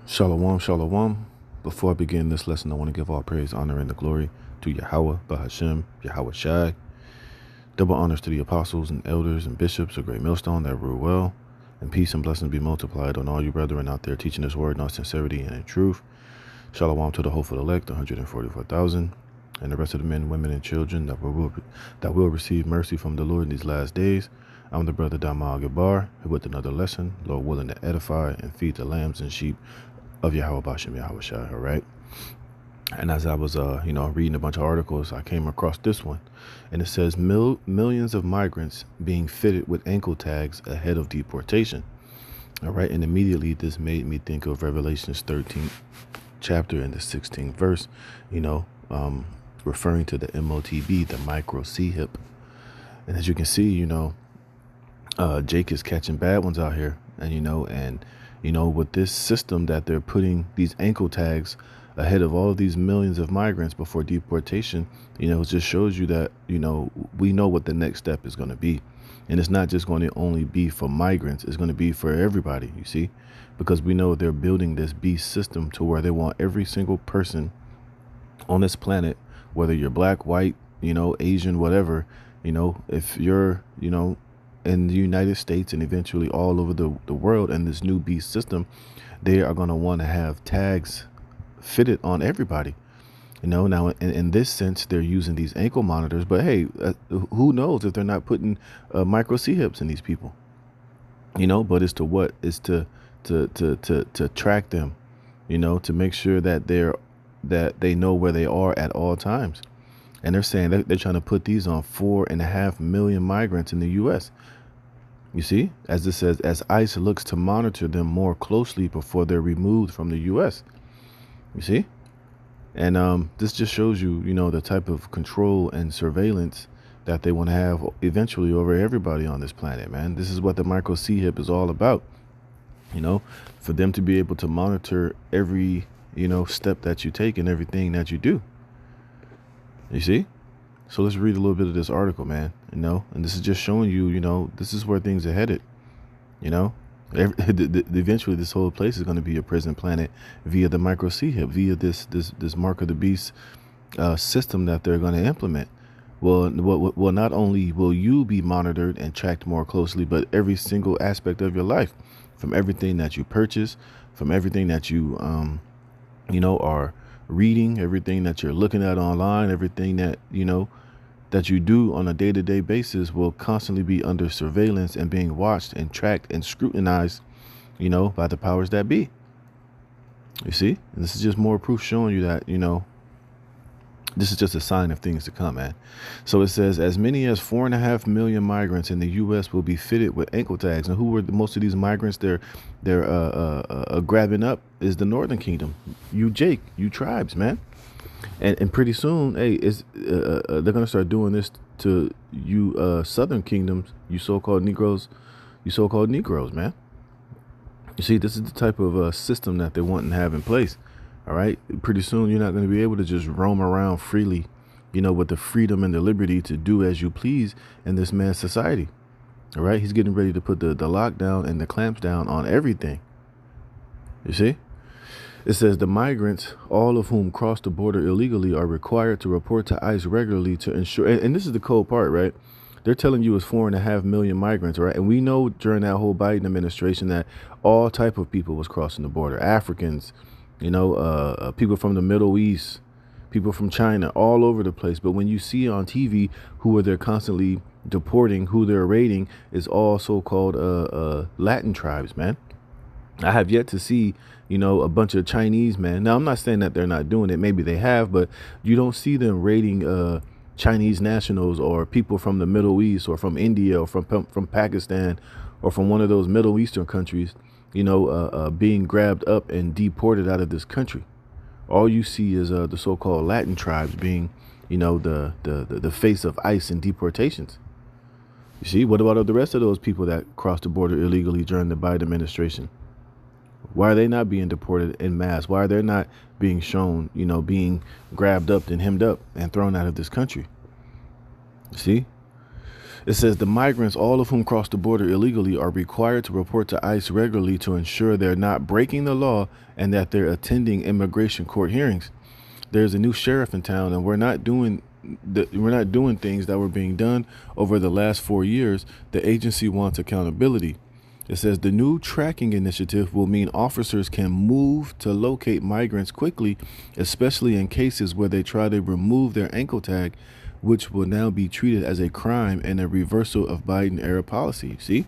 Shalom, shalom. Before I begin this lesson, I want to give all praise, honor, and the glory to Yahweh, Bahashem, Yahweh Shai. Double honors to the apostles and elders and bishops of Great Millstone that rule well. And peace and blessings be multiplied on all you brethren out there teaching this word in all sincerity and in truth. Shalom to the hopeful elect, 144,000, and the rest of the men, women, and children that will receive mercy from the Lord in these last days. I'm the brother Damal Gabar, with another lesson, Lord willing to edify and feed the lambs and sheep of Yahweh Bashem, Yahweh Shai, all right? And as I was, reading a bunch of articles, I came across this one, and it says millions of migrants being fitted with ankle tags ahead of deportation. All right, and immediately this made me think of Revelations 13th chapter and the 16th verse, referring to the MOTB, the micro C hip. And as you can see, Jake is catching bad ones out here, and with this system that they're putting these ankle tags ahead of all of these millions of migrants before deportation, it just shows you that, we know what the next step is going to be. And it's not just going to only be for migrants. It's going to be for everybody, you see, because we know they're building this beast system to where they want every single person on this planet, whether you're black, white, Asian, whatever, if you're, in the United States and eventually all over the world and this new beast system, they are going to want to have tags fitted on everybody. Now in this sense, they're using these ankle monitors, but hey, who knows if they're not putting micro C hips in these people, but it's to what? It's to track them, to make sure that they know where they are at all times. And they're saying they're trying to put these on 4.5 million migrants in the U.S. You see, as it says, as ICE looks to monitor them more closely before they're removed from the U.S. You see, and this just shows you, the type of control and surveillance that they want to have eventually over everybody on this planet, man. This is what the micro C hip is all about, for them to be able to monitor every, step that you take and everything that you do. You see? So let's read a little bit of this article, man, and this is just showing you, this is where things are headed, eventually this whole place is going to be a prison planet via the micro C hip, via this mark of the beast system that they're going to implement. Well, not only will you be monitored and tracked more closely, but every single aspect of your life, from everything that you purchase, from everything that you, are reading, everything that you're looking at online, everything that, that you do on a day-to-day basis will constantly be under surveillance and being watched and tracked and scrutinized, by the powers that be. You see, and this is just more proof showing you that, this is just a sign of things to come, man. So it says as many as 4.5 million migrants in the U.S. will be fitted with ankle tags. And who were most of these migrants they're grabbing up is the Northern Kingdom. You tribes, man. And pretty soon, hey, they're gonna start doing this to you Southern kingdoms, you so-called Negroes, man. You see, this is the type of system that they want to have in place. All right. Pretty soon, you're not going to be able to just roam around freely, with the freedom and the liberty to do as you please in this man's society. All right. He's getting ready to put the lockdown and the clamps down on everything. You see, it says the migrants, all of whom cross the border illegally, are required to report to ICE regularly to ensure. And this is the cold part, right? They're telling you it's 4.5 million migrants, right? And we know during that whole Biden administration that all type of people was crossing the border. Africans, people from the Middle East, people from China, all over the place. But when you see on TV who they're constantly deporting, who they're raiding, is all so-called Latin tribes, man. I have yet to see, a bunch of Chinese, man. Now, I'm not saying that they're not doing it. Maybe they have, but you don't see them raiding Chinese nationals or people from the Middle East or from India or from Pakistan or from one of those Middle Eastern countries, being grabbed up and deported out of this country. All you see is the so-called Latin tribes being, the face of ICE and deportations. You see, what about the rest of those people that crossed the border illegally during the Biden administration? Why are they not being deported en masse? Why are they not being shown, being grabbed up and hemmed up and thrown out of this country? You see? It says the migrants, all of whom cross the border illegally, are required to report to ICE regularly to ensure they're not breaking the law and that they're attending immigration court hearings. There's a new sheriff in town, and we're not doing things that were being done over the last 4 years. The agency wants accountability. It says the new tracking initiative will mean officers can move to locate migrants quickly, especially in cases where they try to remove their ankle tag, which will now be treated as a crime and a reversal of Biden-era policy. See?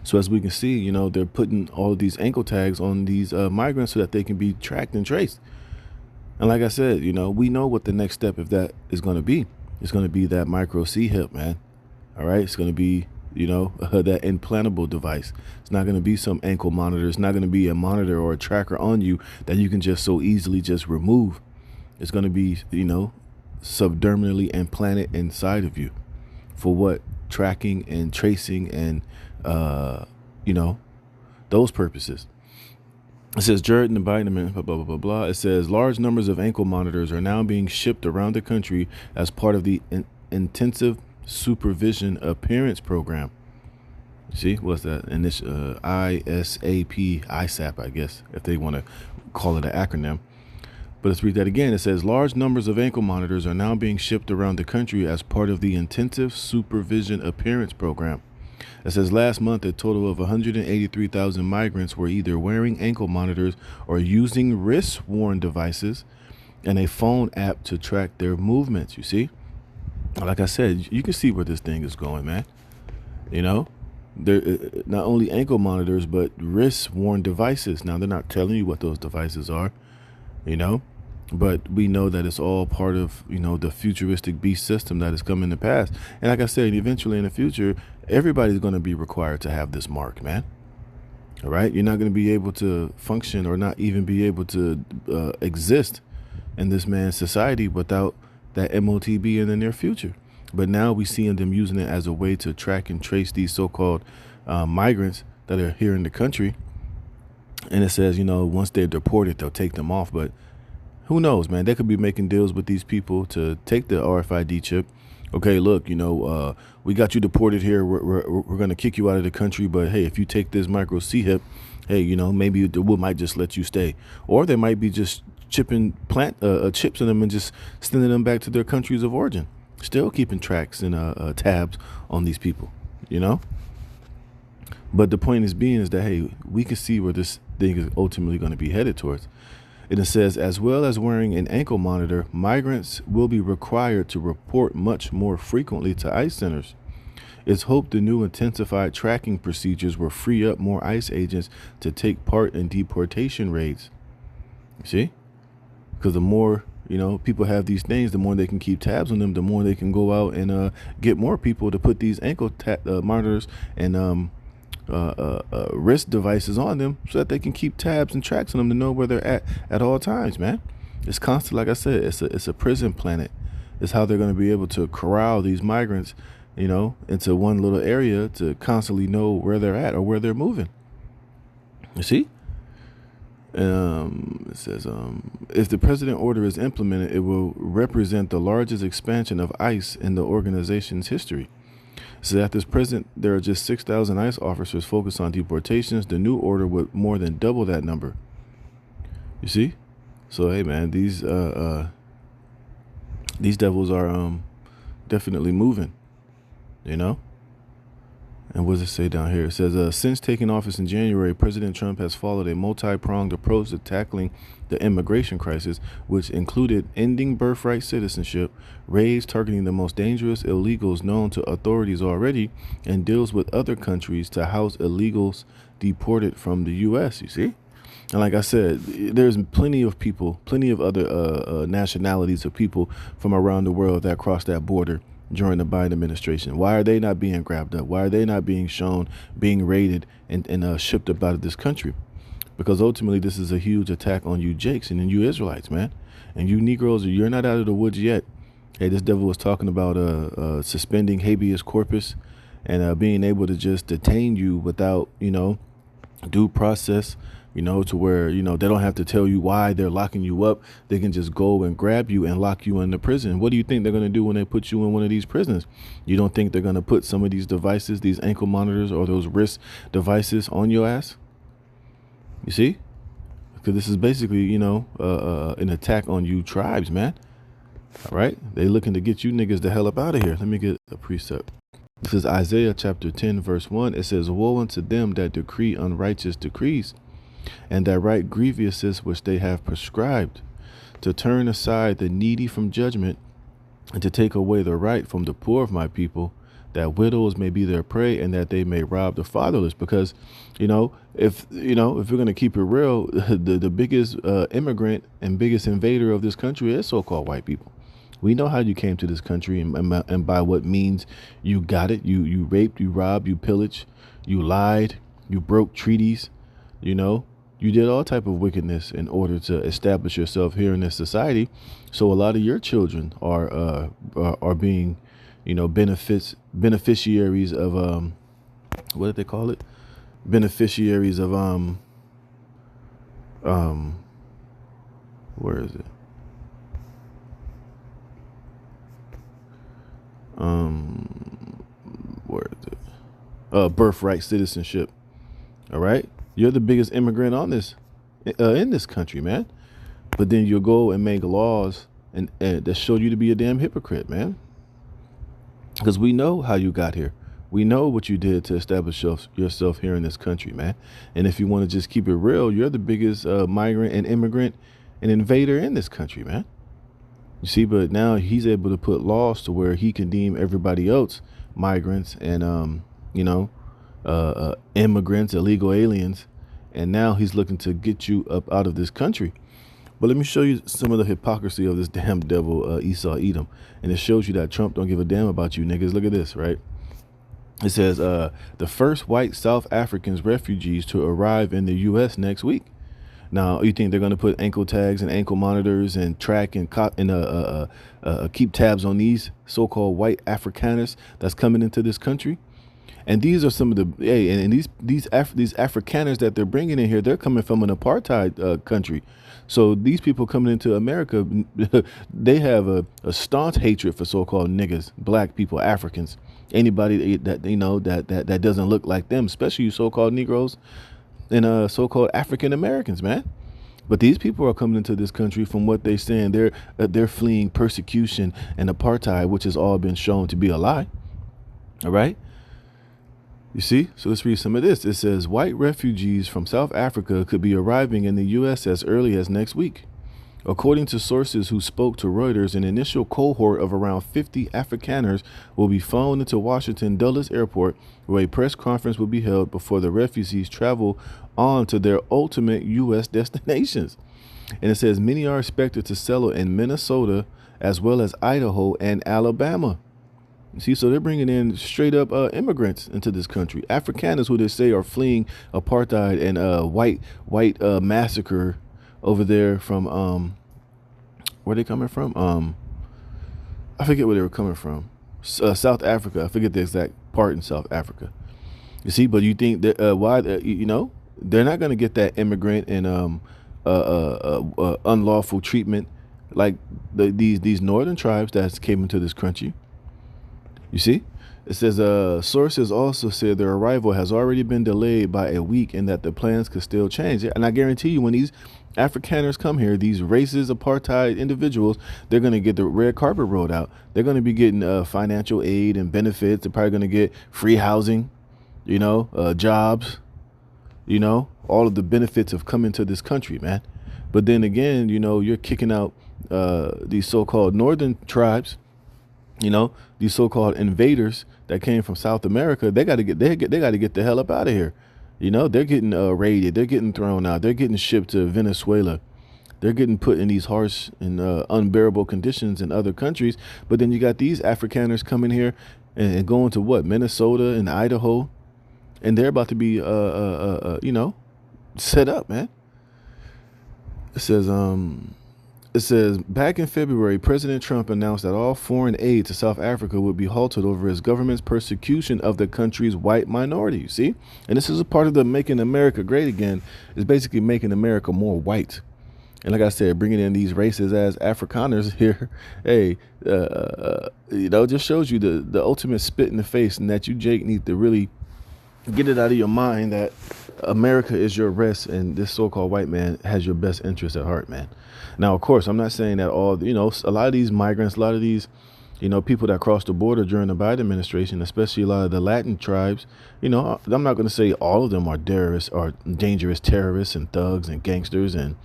So as we can see, they're putting all of these ankle tags on these migrants so that they can be tracked and traced. And like I said, we know what the next step of that is going to be. It's going to be that micro C hip, man. All right. It's going to be, that implantable device. It's not going to be some ankle monitor. It's not going to be a monitor or a tracker on you that you can just so easily just remove. It's going to be, subdermally implanted inside of you. For what? Tracking and tracing and, those purposes. It says Jared and the Biden amendment, blah, blah, blah, blah. It says large numbers of ankle monitors are now being shipped around the country as part of the intensive supervision appearance program. See, what's that? And this ISAP, I guess, if they want to call it an acronym. But let's read that again. It says large numbers of ankle monitors are now being shipped around the country as part of the intensive supervision appearance program. It says last month, a total of 183,000 migrants were either wearing ankle monitors or using wrist-worn devices and a phone app to track their movements. You see? Like I said, you can see where this thing is going, man. They're not only ankle monitors, but wrist-worn devices. Now, they're not telling you what those devices are, but we know that it's all part of, the futuristic beast system that is coming to pass. And like I said, eventually in the future, everybody's going to be required to have this mark, man. All right. You're not going to be able to function or not even be able to exist in this man's society without that MOTB in the near future. But now we see them using it as a way to track and trace these so-called migrants that are here in the country. And it says, once they're deported, they'll take them off. But who knows, man? They could be making deals with these people to take the RFID chip. Okay, look, we got you deported here. We're going to kick you out of the country. But, hey, if you take this micro C hip, hey, maybe we might just let you stay. Or they might be just chipping chips in them and just sending them back to their countries of origin. Still keeping tracks and tabs on these people, But the point is that, hey, we can see where this thing is ultimately going to be headed towards. And it says, as well as wearing an ankle monitor, migrants will be required to report much more frequently to ICE centers. It's hoped the new intensified tracking procedures will free up more ICE agents to take part in deportation raids. You see? Because the more, people have these things, the more they can keep tabs on them, the more they can go out and get more people to put these ankle monitors and wrist devices on them so that they can keep tabs and tracks on them to know where they're at all times, man. It's constant. Like I said, it's a prison planet. It's how they're going to be able to corral these migrants, into one little area to constantly know where they're at or where they're moving. You see? It says, if the president order is implemented, it will represent the largest expansion of ICE in the organization's history. So at this present, there are just 6,000 ICE officers focused on deportations. The new order would more than double that number. You see? So, hey, man, these devils are definitely moving, And what does it say down here? It says, since taking office in January, President Trump has followed a multi-pronged approach to tackling the immigration crisis, which included ending birthright citizenship, raids targeting the most dangerous illegals known to authorities already, and deals with other countries to house illegals deported from the U.S., you see? And like I said, there's plenty of people, plenty of other nationalities of people from around the world that cross that border during the Biden administration. Why are they not being grabbed up? Why are they not being shown, being raided and shipped up out of this country? Because ultimately this is a huge attack on you Jakes and you Israelites, man. And you Negroes, you're not out of the woods yet. Hey, this devil was talking about suspending habeas corpus and being able to just detain you without, due process, to where, they don't have to tell you why they're locking you up. They can just go and grab you and lock you in the prison. What do you think they're going to do when they put you in one of these prisons? You don't think they're going to put some of these devices, these ankle monitors or those wrist devices on your ass? You see? Because this is basically, an attack on you tribes, man. All right? They looking to get you niggas the hell up out of here. Let me get a precept. This is Isaiah chapter 10, verse 1. It says, "Woe unto them that decree unrighteous decrees, and that write grievousness which they have prescribed, to turn aside the needy from judgment, and to take away the right from the poor of my people, that widows may be their prey, and that they may rob the fatherless." Because, if we're gonna keep it real, the biggest immigrant and biggest invader of this country is so-called white people. We know how you came to this country and by what means you got it. You raped, you robbed, you pillaged, you lied, you broke treaties, you did all type of wickedness in order to establish yourself here in this society. So a lot of your children are being, beneficiaries of what did they call it? Beneficiaries of where is it? Where is it? Birthright citizenship. All right. You're the biggest immigrant on this, in this country, man. But then you'll go and make laws and that show you to be a damn hypocrite, man. Because we know how you got here. We know what you did to establish yourself here in this country, man. And if you want to just keep it real, you're the biggest migrant and immigrant and invader in this country, man. You see, but now he's able to put laws to where he can deem everybody else migrants and, immigrants, illegal aliens. And now he's looking to get you up out of this country. But let me show you some of the hypocrisy of this damn devil, Esau Edom. And it shows you that Trump don't give a damn about you niggas. Look at this, right? It says the first white South Africans refugees to arrive in the U.S. next week. Now, you think they're going to put ankle tags and ankle monitors and track and keep tabs on these so-called white Afrikaners that's coming into this country? And these are some of the these Afrikaners that they're bringing in here. They're coming from an apartheid country. So these people coming into America, they have a staunch hatred for so-called niggas, black people, Africans, anybody that that doesn't look like them, especially you so-called Negroes and so-called African Americans, man. But these people are coming into this country from what they're saying. They're fleeing persecution and apartheid, which has all been shown to be a lie. All right. You see? So let's read some of this. It says white refugees from South Africa could be arriving in the U.S. as early as next week. According to sources who spoke to Reuters, an initial cohort of around 50 Afrikaners will be flown into Washington Dulles Airport, where a press conference will be held before the refugees travel on to their ultimate U.S. destinations. And it says many are expected to settle in Minnesota as well as Idaho and Alabama. You see, so they're bringing in straight up immigrants into this country. Afrikaners who they say are fleeing apartheid and white massacre over there from where they coming from? I forget where they were coming from. South Africa. I forget the exact part in South Africa. You see, but you think that why they're not going to get that immigrant and unlawful treatment like these northern tribes that came into this country. You see, it says sources also said their arrival has already been delayed by a week and that the plans could still change. And I guarantee you, when these Afrikaners come here, these racist apartheid individuals, they're going to get the red carpet rolled out. They're going to be getting financial aid and benefits. They're probably going to get free housing, jobs, all of the benefits of coming to this country, man. But then again, you're kicking out these so-called northern tribes. These so-called invaders that came from South America, they got to get the hell up out of here. They're getting raided, they're getting thrown out, they're getting shipped to Venezuela, they're getting put in these harsh and unbearable conditions in other countries. But then you got these Afrikaners coming here and going to what, Minnesota and Idaho, and they're about to be set up, man. It says It says, back in February, President Trump announced that all foreign aid to South Africa would be halted over his government's persecution of the country's white minority. See? And this is a part of the Making America Great Again, is basically making America more white. And like I said, bringing in these races as Afrikaners here, hey, just shows you the ultimate spit in the face, and that you, Jake, need to really get it out of your mind that America is your rest, and this so-called white man has your best interest at heart, man. Now, of course, I'm not saying that a lot of these migrants, a lot of these, people that crossed the border during the Biden administration, especially a lot of the Latin tribes, I'm not going to say all of them are terrorists or dangerous terrorists and thugs and gangsters. And,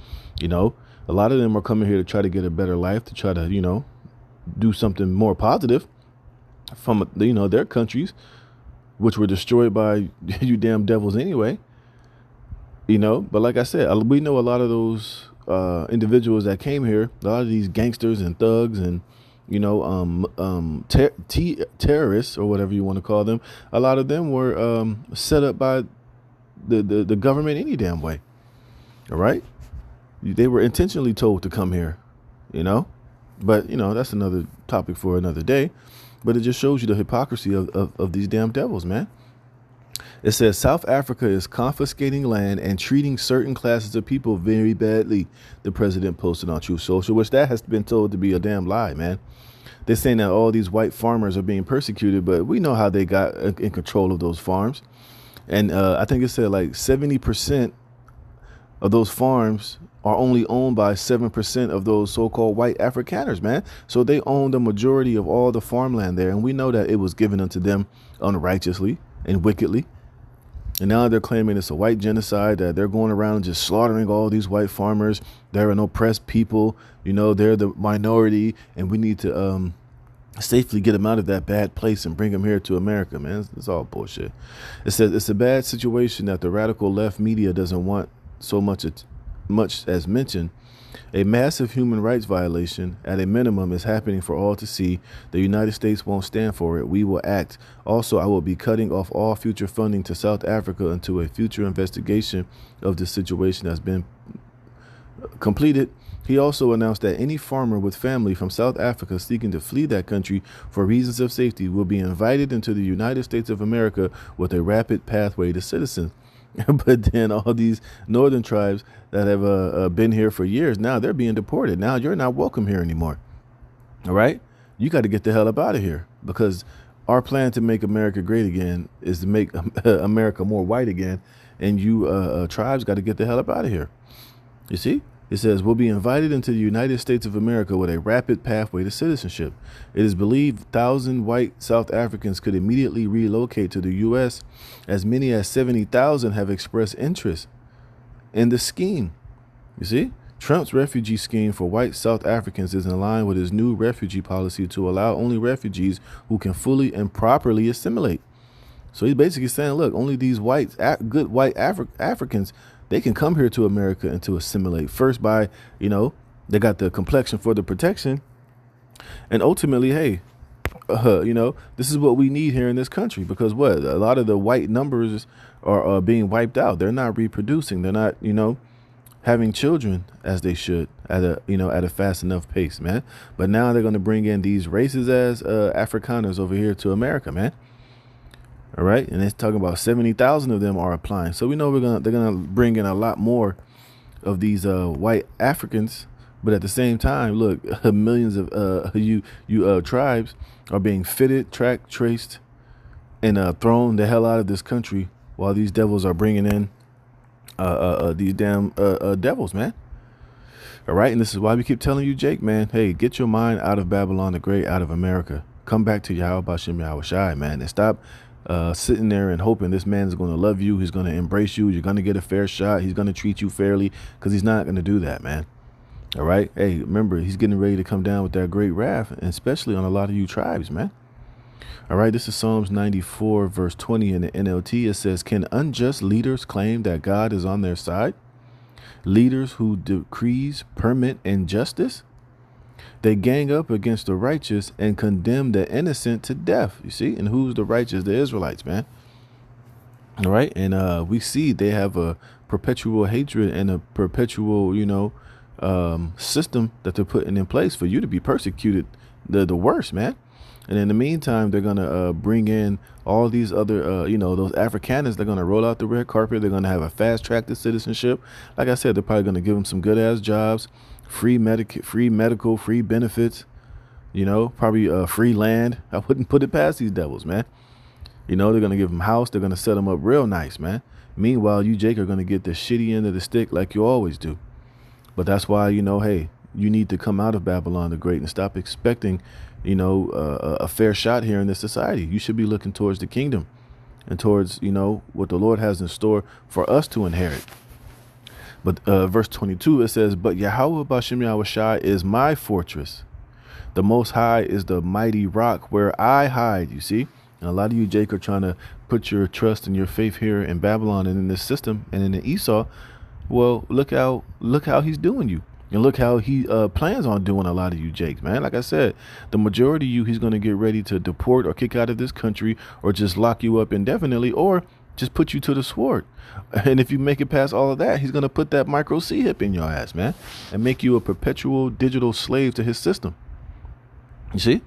a lot of them are coming here to try to get a better life, to try to, do something more positive from, their countries, which were destroyed by you damn devils anyway. But like I said, we know a lot of those individuals that came here, a lot of these gangsters and thugs and, terrorists or whatever you want to call them. A lot of them were set up by the government any damn way. All right. They were intentionally told to come here, but, that's another topic for another day. But it just shows you the hypocrisy of these damn devils, man. It says South Africa is confiscating land and treating certain classes of people very badly, the president posted on Truth Social, which that has been told to be a damn lie, man. They're saying that all these white farmers are being persecuted, but we know how they got in control of those farms. And I think it said like 70% of those farms are only owned by 7% of those so-called white Afrikaners, man. So they own the majority of all the farmland there. And we know that it was given unto them unrighteously and wickedly. And now they're claiming it's a white genocide, that they're going around just slaughtering all these white farmers. They're an oppressed people. They're the minority, and we need to safely get them out of that bad place and bring them here to America, man. It's all bullshit. It says it's a bad situation that the radical left media doesn't want so much as mentioned. A massive human rights violation, at a minimum, is happening for all to see. The United States won't stand for it. We will act. Also, I will be cutting off all future funding to South Africa until a future investigation of the situation has been completed. He also announced that any farmer with family from South Africa seeking to flee that country for reasons of safety will be invited into the United States of America with a rapid pathway to citizenship. But then all these northern tribes that have been here for years, now they're being deported. Now you're not welcome here anymore. All right. You got to get the hell up out of here, because our plan to make America great again is to make America more white again. And you tribes got to get the hell up out of here. You see? It says, we'll be invited into the United States of America with a rapid pathway to citizenship. It is believed 1,000 white South Africans could immediately relocate to the U.S. As many as 70,000 have expressed interest in the scheme. You see, Trump's refugee scheme for white South Africans is in line with his new refugee policy to allow only refugees who can fully and properly assimilate. So he's basically saying, look, only these good white Africans, they can come here to America and to assimilate first by, they got the complexion for the protection. And ultimately, hey, this is what we need here in this country, because a lot of the white numbers are being wiped out. They're not reproducing. They're not, having children as they should at a fast enough pace, man. But now they're going to bring in these races as Afrikaners over here to America, man. All right. And it's talking about 70,000 of them are applying. So we know they're going to bring in a lot more of these white Africans. But at the same time, look, millions of you tribes are being fitted, tracked, traced, and thrown the hell out of this country while these devils are bringing in these damn devils, man. All right. And this is why we keep telling you, Jake, man, hey, get your mind out of Babylon the Great, out of America. Come back to Yahweh Bashem Yahweh Shai, man, and stop sitting there and hoping this man is going to love you. He's going to embrace you. You're going to get a fair shot. He's going to treat you fairly, because he's not going to do that, man. All right. Hey, remember, he's getting ready to come down with that great wrath, and especially on a lot of you tribes, man. All right. This is Psalms 94, verse 20 in the NLT. It says, can unjust leaders claim that God is on their side? Leaders who decrees, permit injustice? They gang up against the righteous and condemn the innocent to death. You see? And who's the righteous? The Israelites, man. All right. And we see they have a perpetual hatred and a perpetual, system that they're putting in place for you to be persecuted the worst, man. And in the meantime, they're going to bring in all these other, those Afrikaners. They're going to roll out the red carpet. They're going to have a fast track to citizenship. Like I said, they're probably going to give them some good ass jobs, free medical, free benefits, probably free land. I wouldn't put it past these devils, man. They're going to give them house. They're going to set them up real nice, man. Meanwhile, you, Jake, are going to get the shitty end of the stick like you always do. But that's why, hey, you need to come out of Babylon the Great and stop expecting, a fair shot here in this society. You should be looking towards the kingdom and towards, what the Lord has in store for us to inherit. But verse 22, it says, but Yahweh Bashem Yahushai is my fortress. The Most High is the mighty rock where I hide, you see. And a lot of you, Jake, are trying to put your trust and your faith here in Babylon and in this system and in the Esau. Well, look how he's doing you. And look how he plans on doing a lot of you, Jake, man. Like I said, the majority of you, he's going to get ready to deport or kick out of this country or just lock you up indefinitely or just put you to the sword. And if you make it past all of that, he's going to put that micro C hip in your ass, man, and make you a perpetual digital slave to his system. You see?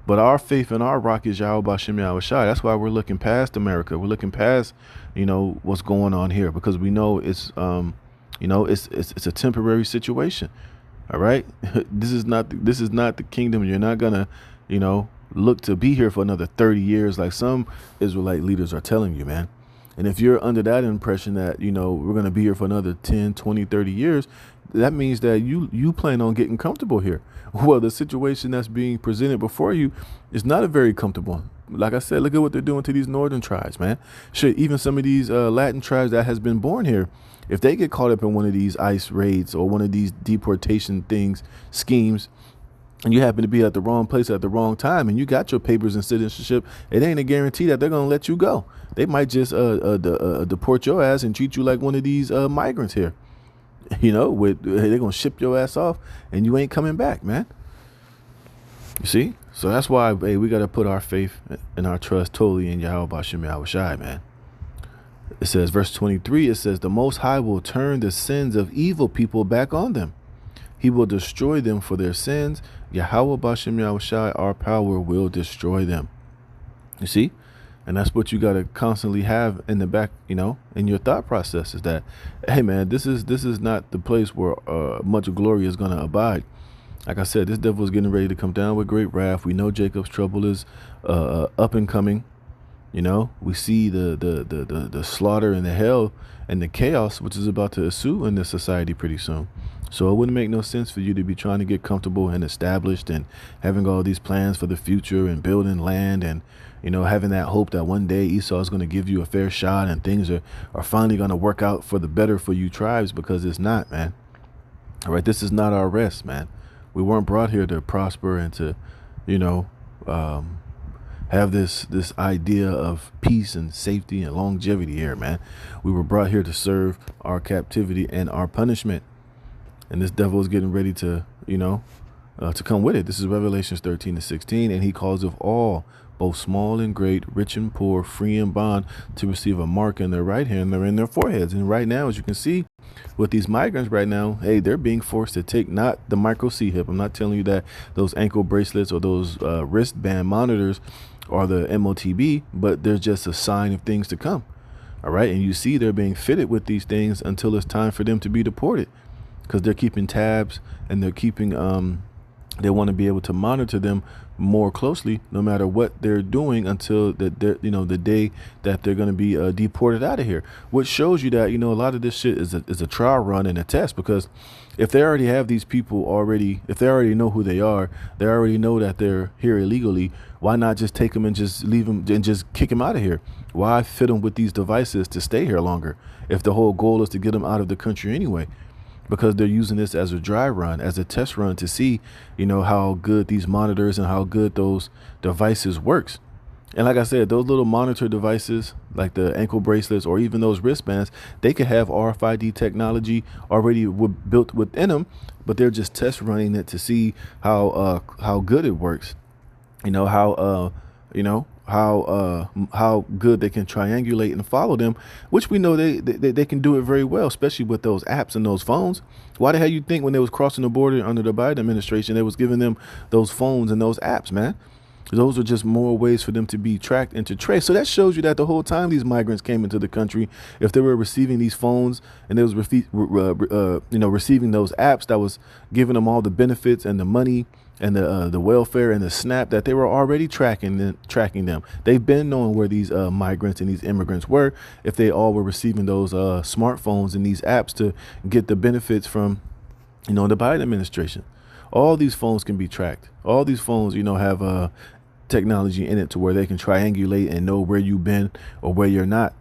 But our faith and our rock is Yahweh Bashem Yahushai. That's why we're looking past America. We're looking past, what's going on here, because we know it's a temporary situation. All right. This is not the kingdom. You're not gonna, look to be here for another 30 years like some Israelite leaders are telling you, man. And if you're under that impression that, we're going to be here for another 10, 20, 30 years, that means that you plan on getting comfortable here. Well, the situation that's being presented before you is not a very comfortable one. Like I said, look at what they're doing to these northern tribes, man. Shit, even some of these Latin tribes that has been born here, if they get caught up in one of these ICE raids or one of these deportation schemes, and you happen to be at the wrong place at the wrong time, and you got your papers and citizenship, it ain't a guarantee that they're going to let you go. They might just deport your ass and treat you like one of these migrants here. They're going to ship your ass off, and you ain't coming back, man. You see? So that's why, hey, we got to put our faith and our trust totally in Yahweh Bashem Yahushai, man. It says, verse 23, it says, the Most High will turn the sins of evil people back on them. He will destroy them for their sins. Yahweh Bashem Yahushai, our power, will destroy them. You see? And that's what you got to constantly have in the back, in your thought process, is that, hey, man, this is not the place where much glory is going to abide. Like I said, this devil is getting ready to come down with great wrath. We know Jacob's trouble is up and coming. We see the slaughter and the hell and the chaos which is about to ensue in this society pretty soon. So it wouldn't make no sense for you to be trying to get comfortable and established and having all these plans for the future and building land and, having that hope that one day Esau is going to give you a fair shot and things are finally going to work out for the better for you tribes, because it's not, man. All right. This is not our rest, man. We weren't brought here to prosper and to, have this idea of peace and safety and longevity here, man. We were brought here to serve our captivity and our punishment. And this devil is getting ready to, to come with it. This is Revelations 13-16. And he calls of all, both small and great, rich and poor, free and bond, to receive a mark in their right hand or in their foreheads. And right now, as you can see, with these migrants right now, hey, they're being forced to take not the micro C hip. I'm not telling you that those ankle bracelets or those wristband monitors are the MOTB, but they're just a sign of things to come. All right. And you see they're being fitted with these things until it's time for them to be deported, because they're keeping tabs and they're keeping they want to be able to monitor them more closely no matter what they're doing until the day that they're going to be deported out of here, which shows you that, a lot of this shit is a trial run and a test, because if they already have these people if they already know who they are, they already know that they're here illegally, why not just take them and just leave them and just kick them out of here? Why fit them with these devices to stay here longer if the whole goal is to get them out of the country anyway? Because they're using this as a dry run, as a test run to see, how good these monitors and how good those devices works. And like I said, those little monitor devices, like the ankle bracelets or even those wristbands, they could have RFID technology already built within them, but they're just test running it to see how good it works. how good they can triangulate and follow them, which we know they can do it very well, especially with those apps and those phones. Why the hell you think when they was crossing the border under the Biden administration, they was giving them those phones and those apps, man? Those are just more ways for them to be tracked and to trace. So that shows you that the whole time these migrants came into the country, if they were receiving these phones and they was receiving those apps that was giving them all the benefits and the money and the welfare and the SNAP, that they were already tracking them. They've been knowing where these migrants and these immigrants were, if they all were receiving those smartphones and these apps to get the benefits from, the Biden administration. All these phones can be tracked. All these phones, have technology in it to where they can triangulate and know where you've been or where you're not.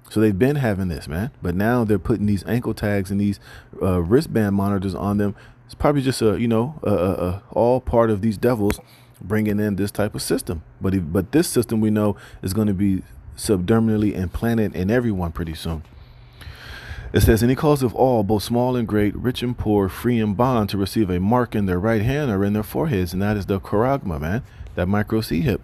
So they've been having this, man. But now they're putting these ankle tags and these wristband monitors on them. It's probably just all part of these devils bringing in this type of system. But this system we know is going to be subdermally implanted in everyone pretty soon. It says, and he calls of all, both small and great, rich and poor, free and bond, to receive a mark in their right hand or in their foreheads, and that is the charagma, man, that micro C hip.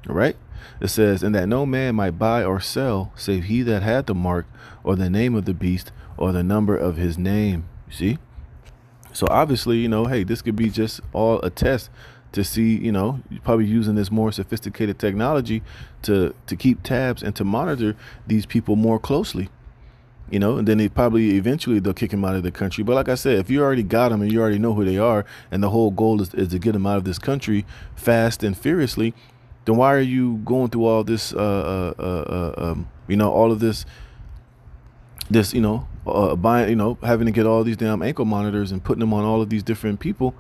All right. It says, and that no man might buy or sell save he that had the mark or the name of the beast or the number of his name. You see? So obviously, hey, this could be just all a test to see, you're probably using this more sophisticated technology to keep tabs and to monitor these people more closely. And then eventually they'll kick him out of the country. But like I said, if you already got them and you already know who they are, and the whole goal is to get them out of this country fast and furiously, then why are you going through all this, all of this, buying, having to get all these damn ankle monitors and putting them on all of these different people,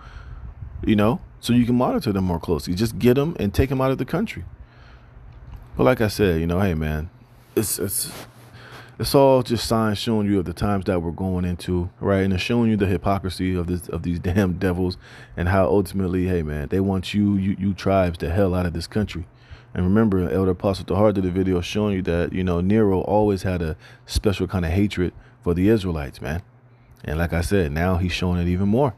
so you can monitor them more closely. Just get them and take them out of the country. But like I said, hey, man, it's all just signs showing you of the times that we're going into, right? And it's showing you the hypocrisy of these damn devils, and how ultimately, hey, man, they want you tribes the hell out of this country. And remember, Elder Apostle at the heart of the video showing you that, Nero always had a special kind of hatred for the Israelites, man. And like I said, now he's showing it even more.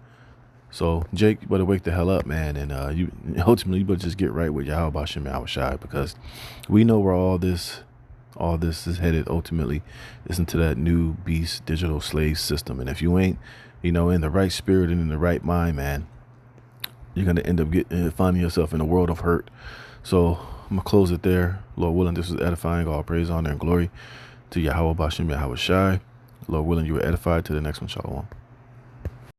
So, Jake, you better wake the hell up, man. And you better just get right with Yahweh Bashem Yahushai, because we know where all this is headed ultimately, is into that new beast digital slave system. And if you ain't, in the right spirit and in the right mind, man, you're going to end up finding yourself in a world of hurt. So I'm going to close it there. Lord willing, this was edifying. All praise, honor, and glory to Yahweh Bashem Yahushai. Lord willing, you were edified. To the next one. Shalom.